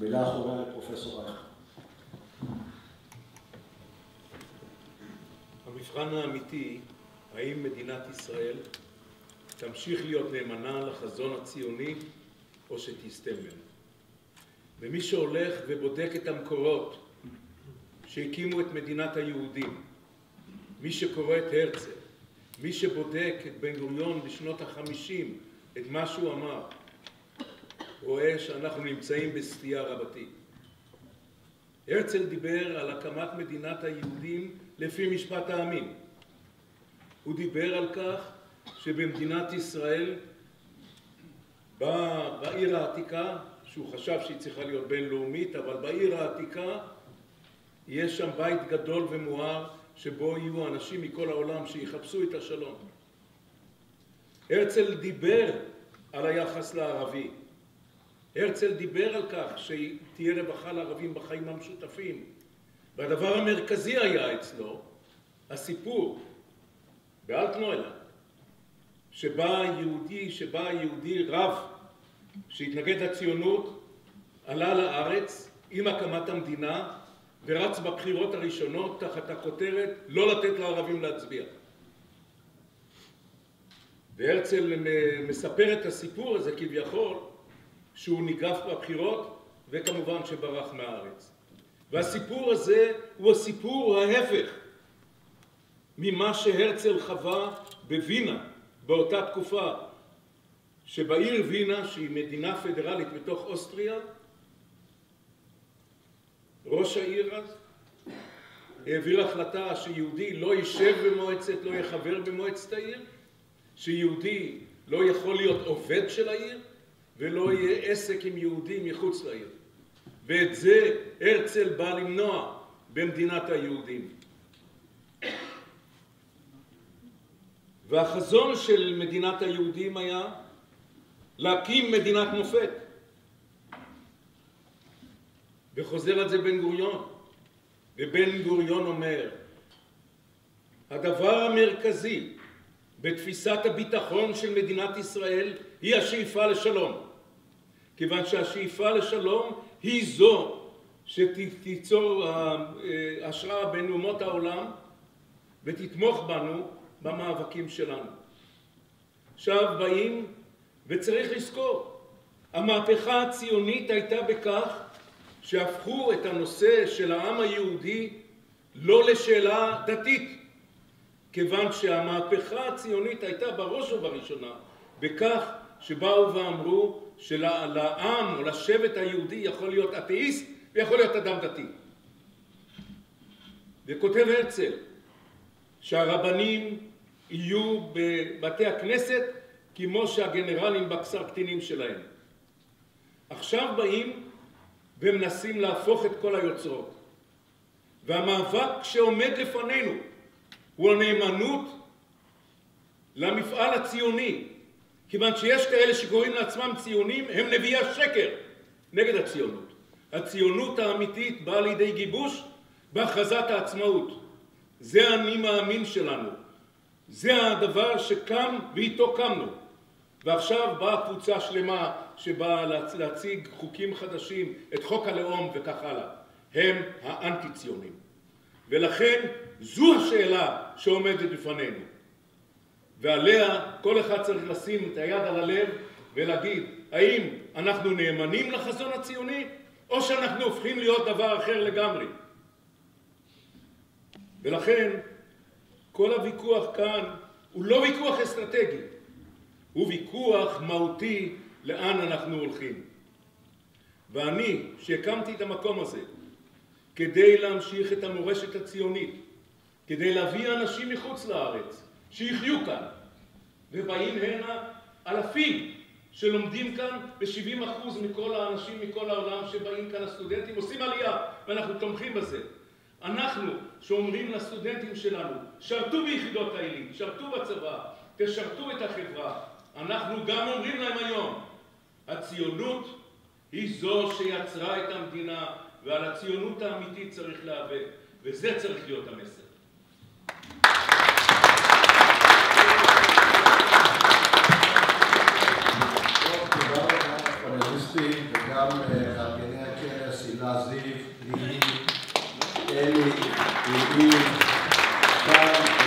מילה אחרונה לפרופסור רייך. המבחן האמיתי, האם מדינת ישראל תמשיך להיות נאמנה לחזון הציוני או שתסטה ממנו. ומי שהולך ובודק את המקורות שהקימו את מדינת היהודים, מי שקורא את הרצל, מי שבודק את בן גוריון בשנות ה-50, את מה שהוא אמר, רואה שאנחנו נמצאים בסטייה רבתי. הרצל דיבר על הקמת מדינת היהודים לפי משפט העמים. הוא דיבר על כך שבמדינת ישראל, בעיר העתיקה, שהוא חשב שהיא צריכה להיות בינלאומית, אבל בעיר העתיקה יש שם בית גדול ומואר שבו יהיו אנשים מכל העולם שיחפשו את השלום. הרצל דיבר על היחס לערבי. הרצל דיבר על כך שתהיה רווחה לערבים בחיים המשותפים. והדבר המרכזי היה אצלו הסיפור באלטנוילנד, שבה יהודי רב שהתנגד לציונות עלה לארץ עם הקמת המדינה ורץ בבחירות הראשונות תחת הכותרת לא לתת לערבים להצביע. והרצל מספר את הסיפור הזה כביכול שהוא ניגף בבחירות וכמובן שברח מהארץ. והסיפור הזה הוא הסיפור ההפך ממה שהרצל חווה בווינה באותה תקופה, שבעיר וינה, שהיא מדינה פדרלית בתוך אוסטריה, ראש העיר אז העביר החלטה שיהודי לא יישב במועצת, לא יהיה חבר במועצת העיר, שיהודי לא יכול להיות עובד של העיר, ולא יהיה עסק עם יהודים מחוץ לעיר. ואת זה הרצל בא למנוע במדינת היהודים. והחזון של מדינת היהודים היה להקים מדינת מופת. וחוזר על זה בן גוריון. ובן גוריון אומר, הדבר המרכזי בתפיסת הביטחון של מדינת ישראל היא השאיפה לשלום. כיוון שהשאיפה לשלום היא זו שתיצור השראה בין אומות העולם ותתמוך בנו במאבקים שלנו. עכשיו באים וצריך לזכור, המהפכה הציונית הייתה בכך שהפכו את הנושא של העם היהודי לא לשאלה דתית, כיוון שהמהפכה הציונית הייתה בראש ובראשונה בכך שבאו ואמרו שלעם או לשבט היהודי יכול להיות אתאיסט ויכול להיות אדם דתי. וכותב הרצל שהרבנים יהיו בבתי הכנסת כמו שהגנרלים בקסר קטינים שלהם. עכשיו באים ומנסים להפוך את כל היוצרות. והמאבק שעומד לפנינו הוא הנאמנות למפעל הציוני. כיוון שיש כאלה שקוראים לעצמם ציונים, הם נביאי השקר נגד הציונות. הציונות האמיתית באה לידי גיבוש בהכרזת העצמאות. זה האני מאמין שלנו. זה הדבר שקם ואיתו קמנו. ועכשיו באה קבוצה שלמה שבאה להציג חוקים חדשים, את חוק הלאום וכך הלאה. הם האנטי-ציונים. ולכן זו השאלה שעומדת בפנינו. ועליה כל אחד צריך לשים את היד על הלב ולהגיד, האם אנחנו נאמנים לחזון הציוני, או שאנחנו הופכים להיות דבר אחר לגמרי. ולכן כל הוויכוח כאן הוא לא ויכוח אסטרטגי, הוא ויכוח מהותי לאן אנחנו הולכים. ואני, שהקמתי את המקום הזה, כדי להמשיך את המורשת הציונית, כדי להביא אנשים מחוץ לארץ, שיחיו כאן, ובאים הנה אלפים שלומדים כאן, ב-70% מכל האנשים מכל העולם שבאים כאן הסטודנטים עושים עלייה, ואנחנו תומכים בזה. אנחנו שאומרים לסטודנטים שלנו, שרתו ביחידות העילית, שרתו בצבא, תשרתו את החברה. אנחנו גם אומרים להם היום, הציונות היא זו שיצרה את המדינה, ועל הציונות האמיתית צריך להיאבק, וזה צריך להיות המסר. תודה רבה לפאנליסטים וגם מארגני הקרן. הילה זיו, ליהי, אלי, ליהי, טל,